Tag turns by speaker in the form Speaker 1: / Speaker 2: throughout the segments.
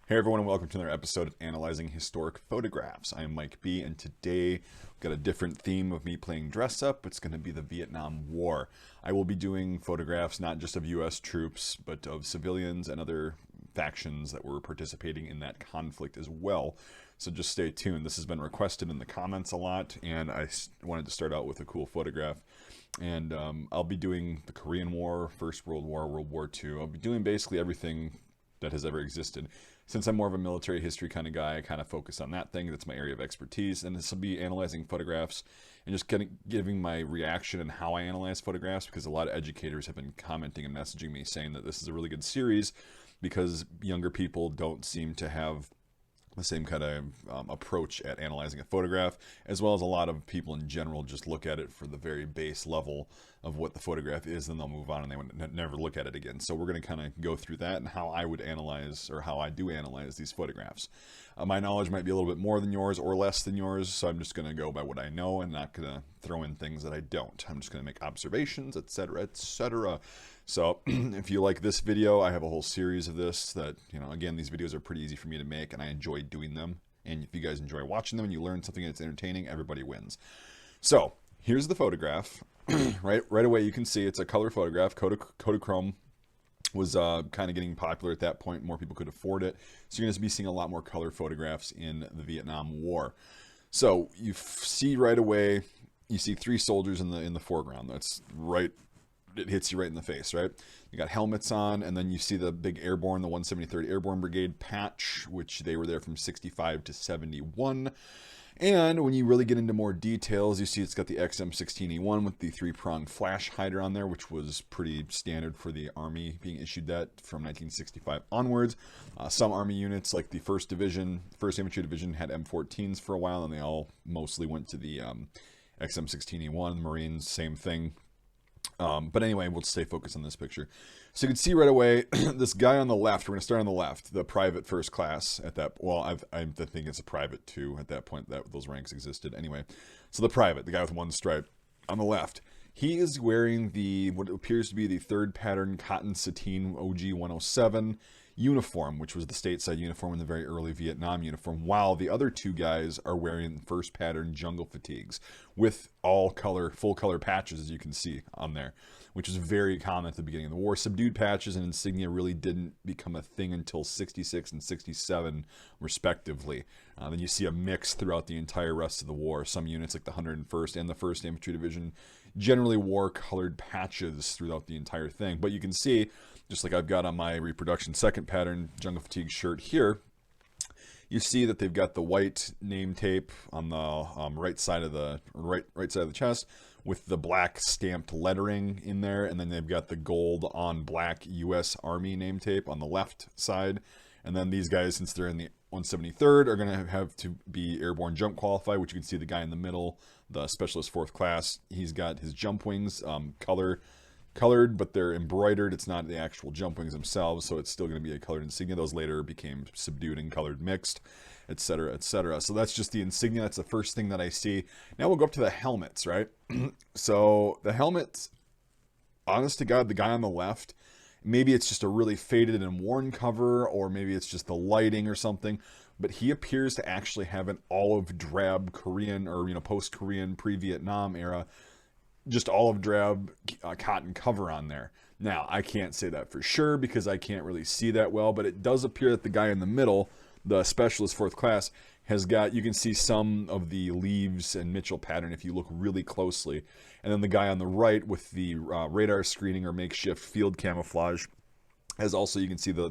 Speaker 1: Hey everyone, and welcome to another episode of Analyzing Historic Photographs. I am Mike B, and today we've got a different theme of me playing dress up. It's going to be the Vietnam War. I will be doing photographs not just of U.S. troops, but of civilians and other factions that were participating in that conflict as well. So just stay tuned. This has been requested in the comments a lot, and I wanted to start out with a cool photograph. And I'll be doing the Korean War, First World War, World War II. I'll be doing basically everything that has ever existed. Since I'm more of a military history kind of guy, I kind of focus on that thing. That's my area of expertise. And this will be analyzing photographs and just kind of giving my reaction and how I analyze photographs, because a lot of educators have been commenting and messaging me saying that this is a really good series because younger people don't seem to have the same kind of approach at analyzing a photograph, as well as a lot of people in general just look at it for the very base level of what the photograph is, and they'll move on and they would never look at it again. So we're going to kind of go through that and how I would analyze, or how I do analyze, these photographs. My knowledge might be a little bit more than yours or less than yours, so I'm just going to go by what I know and not going to throw in things that I don't. I'm just going to make observations, etc., etc. So if you like this video, I have a whole series of this that, again, these videos are pretty easy for me to make and I enjoy doing them. And if you guys enjoy watching them and you learn something that's entertaining, everybody wins. So here's the photograph. right away you can see it's a color photograph. Kodachrome was kind of getting popular at that point. More people could afford it. So you're going to be seeing a lot more color photographs in the Vietnam War. So you see right away, you see three soldiers in the foreground. That's right. It hits you right in the face, right? You got helmets on, and then you see the big airborne, the 173rd Airborne Brigade patch, which they were there from 65 to 71. And when you really get into more details, you see it's got the XM16E1 with the three-prong flash hider on there, which was pretty standard for the Army being issued that from 1965 onwards. Some Army units, like the 1st Division, 1st Infantry Division, had M14s for a while, and they all mostly went to the XM16E1. Marines, same thing. But anyway, we'll stay focused on this picture. So you can see right away, this guy on the left, we're going to start on the left, the private first class at that, well, I think it's a private too at that point, that those ranks existed. Anyway, so the private, the guy with one stripe on the left, he is wearing what appears to be the 3rd pattern cotton sateen OG 107 uniform, which was the stateside uniform in the very early Vietnam uniform, while the other two guys are wearing 1st pattern jungle fatigues with all color, full color patches, as you can see on there, which is very common at the beginning of the war. Subdued patches and insignia really didn't become a thing until 66 and 67 respectively. Then you see a mix throughout the entire rest of the war. Some units like the 101st and the 1st Infantry Division generally wore colored patches throughout the entire thing. But you can see, just like I've got on my reproduction 2nd pattern jungle fatigue shirt here, you see that they've got the white name tape on the right side of the chest with the black stamped lettering in there, and then they've got the gold on black U.S. Army name tape on the left side. And then these guys, since they're in the 173rd, are going to have to be airborne jump qualified, which you can see the guy in the middle, the specialist 4th class. He's got his jump wings colored, but they're embroidered. It's not the actual jump wings themselves, so it's still going to be a colored insignia. Those later became subdued and colored mixed, etc., etc. So that's just the insignia. That's the first thing that I see. Now we'll go up to the helmets, right? So the helmets, honest to God, the guy on the left, maybe it's just a really faded and worn cover, or maybe it's just the lighting or something, but he appears to actually have an olive drab Korean, or post-Korean, pre-Vietnam era, just olive drab cotton cover on there. Now, I can't say that for sure because I can't really see that well, but it does appear that the guy in the middle, the specialist 4th class, has got, you can see some of the leaves and Mitchell pattern if you look really closely. And then the guy on the right with the radar screening or makeshift field camouflage has also, you can see the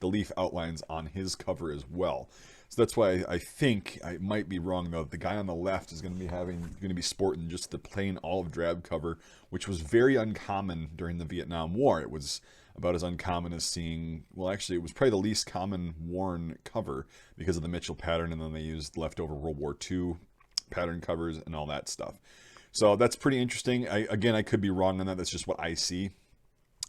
Speaker 1: leaf outlines on his cover as well. So that's why I think, I might be wrong though, the guy on the left is going to be sporting just the plain olive drab cover, which was very uncommon during the Vietnam War. It was about as uncommon as seeing, well, actually it was probably the least common worn cover because of the Mitchell pattern, and then they used leftover World War II pattern covers and all that stuff. So that's pretty interesting. Again, I could be wrong on that. That's just what I see.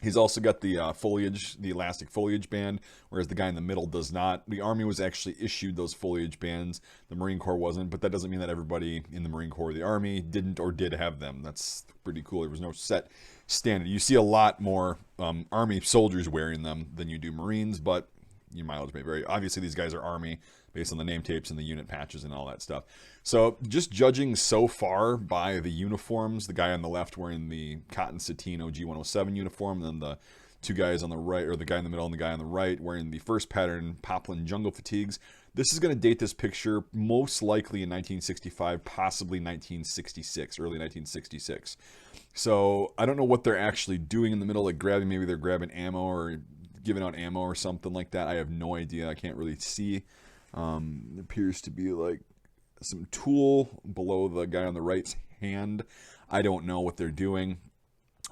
Speaker 1: He's also got the foliage, the elastic foliage band, whereas the guy in the middle does not. The Army was actually issued those foliage bands. The Marine Corps wasn't, but that doesn't mean that everybody in the Marine Corps or the Army didn't or did have them. That's pretty cool. There was no set standard. You see a lot more Army soldiers wearing them than you do Marines, but your mileage may vary. Obviously, these guys are Army based on the name tapes and the unit patches and all that stuff. So just judging so far by the uniforms, the guy on the left wearing the cotton sateen OG-107 uniform, and then the two guys on the right, or the guy in the middle and the guy on the right wearing the first pattern poplin jungle fatigues. This is going to date this picture most likely in 1965, possibly 1966, early 1966. So I don't know what they're actually doing in the middle, like grabbing, maybe they're grabbing ammo or giving out ammo or something like that. I have no idea. I can't really see. It appears to be like some tool below the guy on the right's hand. I don't know what they're doing.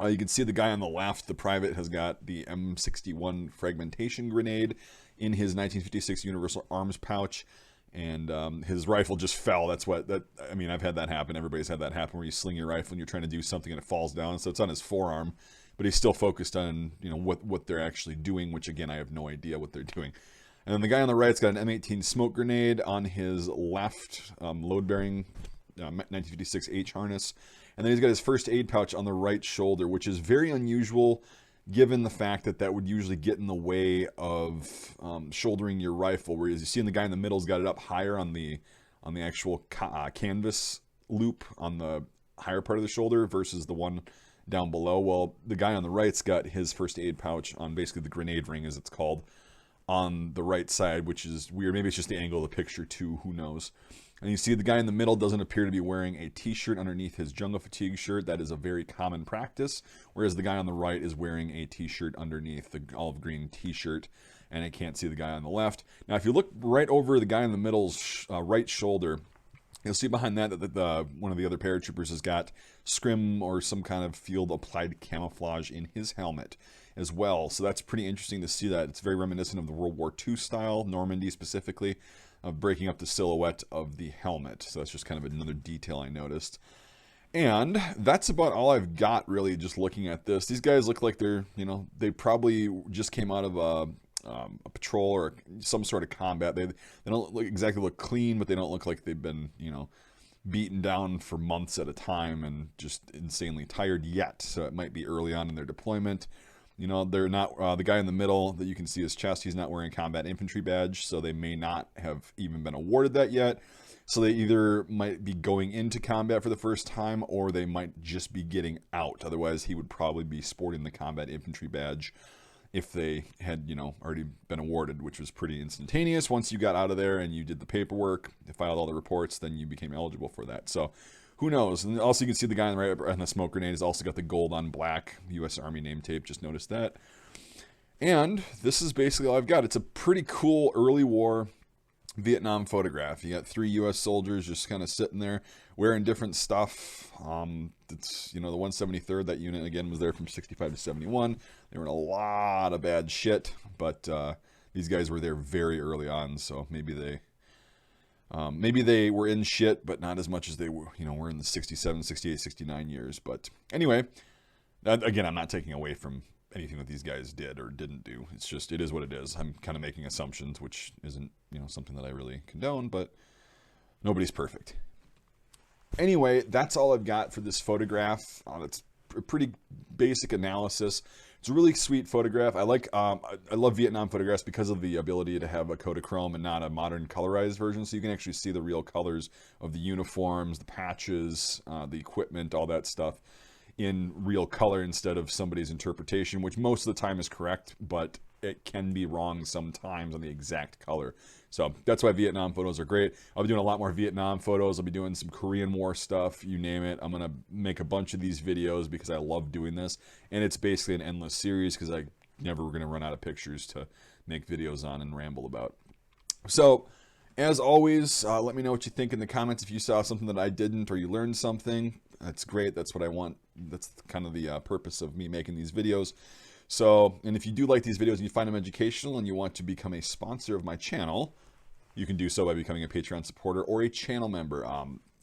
Speaker 1: You can see the guy on the left, the private, has got the M61 fragmentation grenade in his 1956 Universal Arms pouch, and his rifle just fell. I mean, I've had that happen. Everybody's had that happen where you sling your rifle and you're trying to do something and it falls down. So it's on his forearm, but he's still focused on, you know, what they're actually doing, which again, I have no idea what they're doing. And then the guy on the right's got an M18 smoke grenade on his left load-bearing 1956 H harness. And then he's got his first aid pouch on the right shoulder, which is very unusual given the fact that that would usually get in the way of shouldering your rifle. Whereas you see the guy in the middle's got it up higher on the actual canvas loop on the higher part of the shoulder versus the one down below. Well, the guy on the right's got his first aid pouch on basically the grenade ring, as it's called, on the right side, which is weird. Maybe it's just the angle of the picture too, who knows. And you see the guy in the middle doesn't appear to be wearing a t-shirt underneath his jungle fatigue shirt. That is a very common practice, whereas the guy on the right is wearing a t-shirt underneath the olive green t-shirt, and I can't see the guy on the left. Now, if you look right over the guy in the middle's right shoulder, you'll see behind that one of the other paratroopers has got scrim or some kind of field applied camouflage in his helmet as well. So that's pretty interesting to see that. It's very reminiscent of the World War II style, Normandy specifically, of breaking up the silhouette of the helmet. So that's just kind of another detail I noticed. And that's about all I've got, really, just looking at this. These guys look like they're, you know, they probably just came out of a patrol or some sort of combat. They don't look clean, but they don't look like they've been, you know, beaten down for months at a time and just insanely tired yet. So it might be early on in their deployment. You know, they're not, the guy in the middle that you can see his chest, he's not wearing a combat infantry badge, so they may not have even been awarded that yet. So they either might be going into combat for the first time, or they might just be getting out. Otherwise, he would probably be sporting the combat infantry badge if they had, you know, already been awarded, which was pretty instantaneous. Once you got out of there and you did the paperwork, you filed all the reports, then you became eligible for that. So who knows? And also you can see the guy on the right on the smoke grenade has also got the gold on black U.S. Army name tape. Just noticed that. And this is basically all I've got. It's a pretty cool early war Vietnam photograph. You got 3 U.S. soldiers just kind of sitting there wearing different stuff. It's, you know, the 173rd, that unit again was there from 65 to 71. They were in a lot of bad shit, but these guys were there very early on, so maybe they were in shit, but not as much as they were, you know, were in the 67, 68, 69 years. But anyway, again, I'm not taking away from anything that these guys did or didn't do. It's just, it is what it is. I'm kind of making assumptions, which isn't, you know, something that I really condone, but nobody's perfect. Anyway, that's all I've got for this photograph. It's a pretty basic analysis. It's a really sweet photograph. I love Vietnam photographs because of the ability to have a Kodachrome and not a modern colorized version. So you can actually see the real colors of the uniforms, the patches, the equipment, all that stuff in real color instead of somebody's interpretation, which most of the time is correct, but it can be wrong sometimes on the exact color. So that's why Vietnam photos are great. I'll be doing a lot more Vietnam photos. I'll be doing some Korean War stuff, you name it. I'm going to make a bunch of these videos because I love doing this. And it's basically an endless series because I never going to run out of pictures to make videos on and ramble about. So as always, let me know what you think in the comments. If you saw something that I didn't or you learned something, that's great. That's what I want. That's kind of the purpose of me making these videos. So, and if you do like these videos and you find them educational and you want to become a sponsor of my channel, you can do so by becoming a Patreon supporter or a channel member.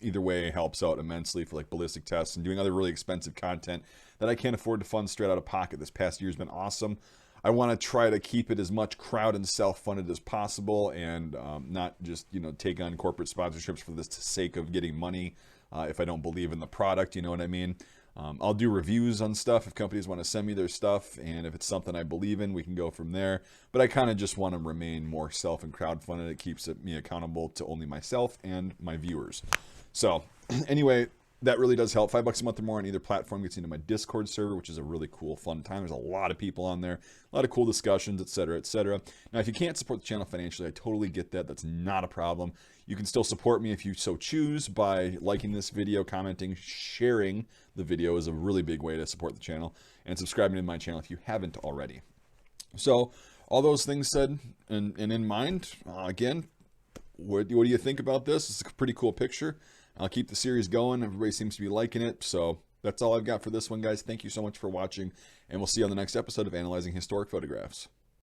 Speaker 1: Either way helps out immensely for like ballistic tests and doing other really expensive content that I can't afford to fund straight out of pocket. This past year has been awesome. I want to try to keep it as much crowd and self-funded as possible, and not just, you know, take on corporate sponsorships for the sake of getting money if I don't believe in the product, you know what I mean? I'll do reviews on stuff if companies want to send me their stuff, and if it's something I believe in, we can go from there. But I kind of just want to remain more self and crowdfunded. It keeps me accountable to only myself and my viewers. So anyway, that really does help. $5 a month or more on either platform gets into my Discord server, which is a really cool, fun time. There's a lot of people on there, a lot of cool discussions, etc., etc. Now, if you can't support the channel financially, I totally get that. That's not a problem. You can still support me if you so choose by liking this video, commenting, sharing the video is a really big way to support the channel, and subscribing to my channel if you haven't already. So, all those things said and in mind, again, what do you think about this? It's a pretty cool picture. I'll keep the series going. Everybody seems to be liking it. So that's all I've got for this one, guys. Thank you so much for watching, and we'll see you on the next episode of Analyzing Historic Photographs.